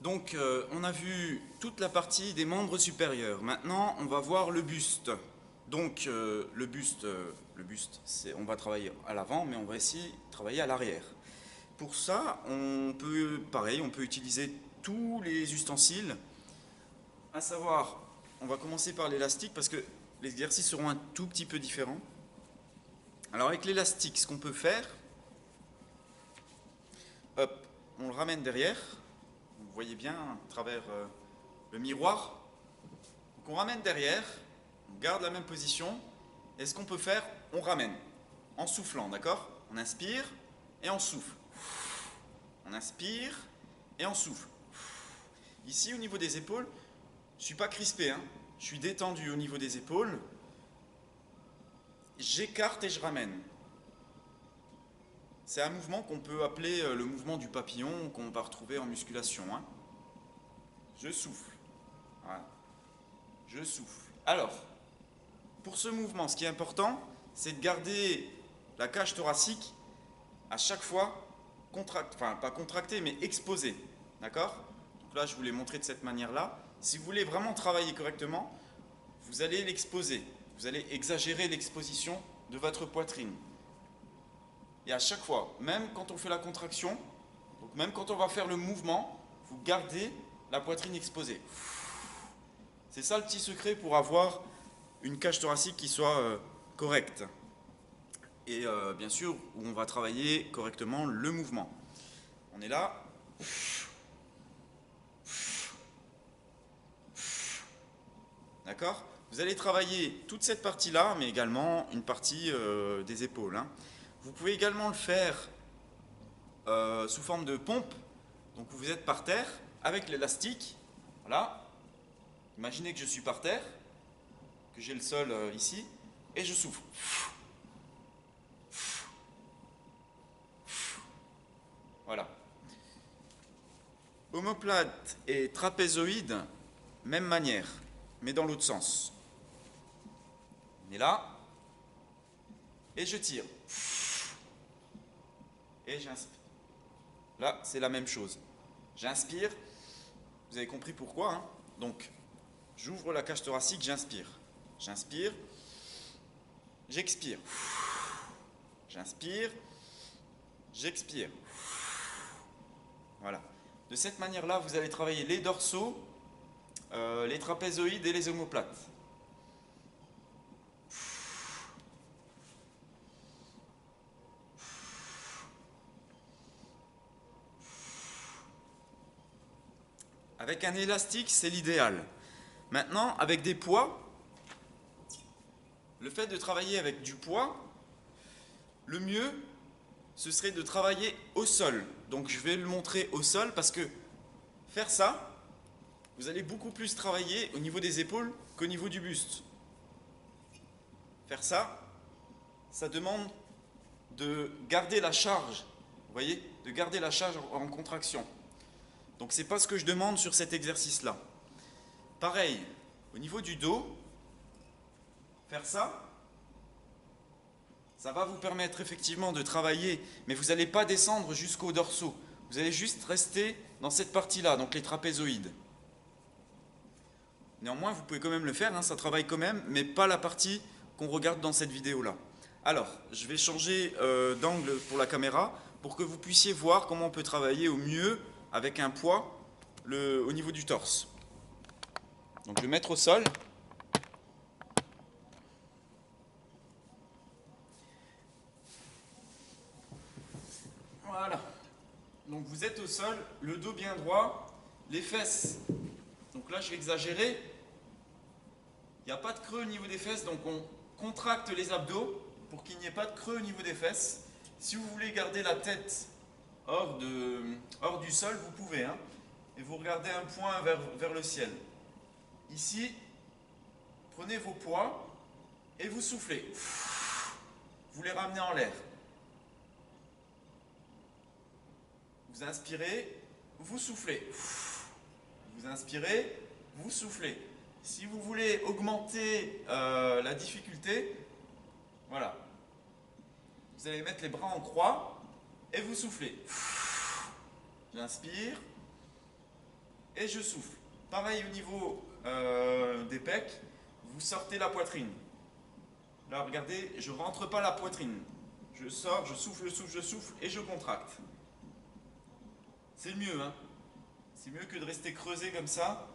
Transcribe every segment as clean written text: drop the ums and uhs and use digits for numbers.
Donc, on a vu toute la partie des membres supérieurs. Maintenant, on va voir le buste. Donc, on va travailler à l'avant, mais on va aussi travailler à l'arrière. Pour ça, pareil, on peut utiliser tous les ustensiles. À savoir, on va commencer par l'élastique parce que les exercices seront un tout petit peu différents. Alors, avec l'élastique, ce qu'on peut faire, hop, on le ramène derrière. Vous voyez bien à travers le miroir. Donc on ramène derrière, on garde la même position. Et ce qu'on peut faire, on ramène en soufflant, d'accord? On inspire et on souffle. On inspire et on souffle. Ici, au niveau des épaules, je ne suis pas crispé, hein. Je suis détendu au niveau des épaules. J'écarte et je ramène. C'est un mouvement qu'on peut appeler le mouvement du papillon qu'on va retrouver en musculation, hein. Je souffle. Voilà. Je souffle. Alors, pour ce mouvement, ce qui est important, c'est de garder la cage thoracique à chaque fois contractée, enfin pas contractée, mais exposée. D'accord? Donc là, je vous l'ai montré de cette manière-là. Si vous voulez vraiment travailler correctement, vous allez l'exposer. Vous allez exagérer l'exposition de votre poitrine. Et à chaque fois, même quand on fait la contraction, donc même quand on va faire le mouvement, vous gardez la poitrine exposée. C'est ça le petit secret pour avoir une cage thoracique qui soit correcte. Et bien sûr, où on va travailler correctement le mouvement. On est là. D'accord? Vous allez travailler toute cette partie-là, mais également une partie des épaules, hein. Vous pouvez également le faire sous forme de pompe. Donc vous êtes par terre avec l'élastique. Voilà. Imaginez que je suis par terre, que j'ai le sol ici, et je souffle. Voilà. Omoplate et trapézoïde, même manière, mais dans l'autre sens. On est là, et je tire. Et j'inspire. Là, c'est la même chose. J'inspire, vous avez compris pourquoi, hein? Donc, j'ouvre la cage thoracique, j'inspire. J'inspire, j'expire. J'inspire, j'expire. Voilà. De cette manière-là, vous allez travailler les dorsaux, les trapézoïdes et les omoplates. Avec un élastique, c'est l'idéal. Maintenant, avec des poids, le fait de travailler avec du poids, le mieux, ce serait de travailler au sol. Donc je vais le montrer au sol parce que faire ça, vous allez beaucoup plus travailler au niveau des épaules qu'au niveau du buste. Faire ça, ça demande de garder la charge, vous voyez, de garder la charge en contraction. Donc c'est pas ce que je demande sur cet exercice-là. Pareil, au niveau du dos, faire ça, ça va vous permettre effectivement de travailler, mais vous n'allez pas descendre jusqu'aux dorsaux. Vous allez juste rester dans cette partie-là, donc les trapézoïdes. Néanmoins, vous pouvez quand même le faire, hein, ça travaille quand même, mais pas la partie qu'on regarde dans cette vidéo-là. Alors, je vais changer d'angle pour la caméra pour que vous puissiez voir comment on peut travailler au mieux avec un poids au niveau du torse. Donc, je vais mettre au sol. Voilà. Donc, vous êtes au sol, le dos bien droit, les fesses. Donc là, je vais exagérer. Il n'y a pas de creux au niveau des fesses, donc on contracte les abdos pour qu'il n'y ait pas de creux au niveau des fesses. Si vous voulez garder la tête hors du sol, vous pouvez, hein, et vous regardez un point vers le ciel. Ici, prenez vos poids et vous soufflez. Vous les ramenez en l'air. Vous inspirez, vous soufflez. Vous inspirez, vous soufflez. Si vous voulez augmenter la difficulté, voilà. Vous allez mettre les bras en croix et vous soufflez. J'inspire, et je souffle. Pareil au niveau des pecs, vous sortez la poitrine. Là, regardez, je rentre pas la poitrine. Je sors, je souffle, je souffle, je souffle et je contracte. C'est mieux, hein. C'est mieux que de rester creusé comme ça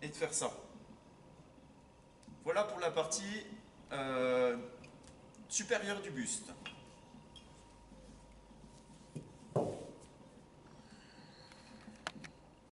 et de faire ça. Voilà pour la partie supérieure du buste.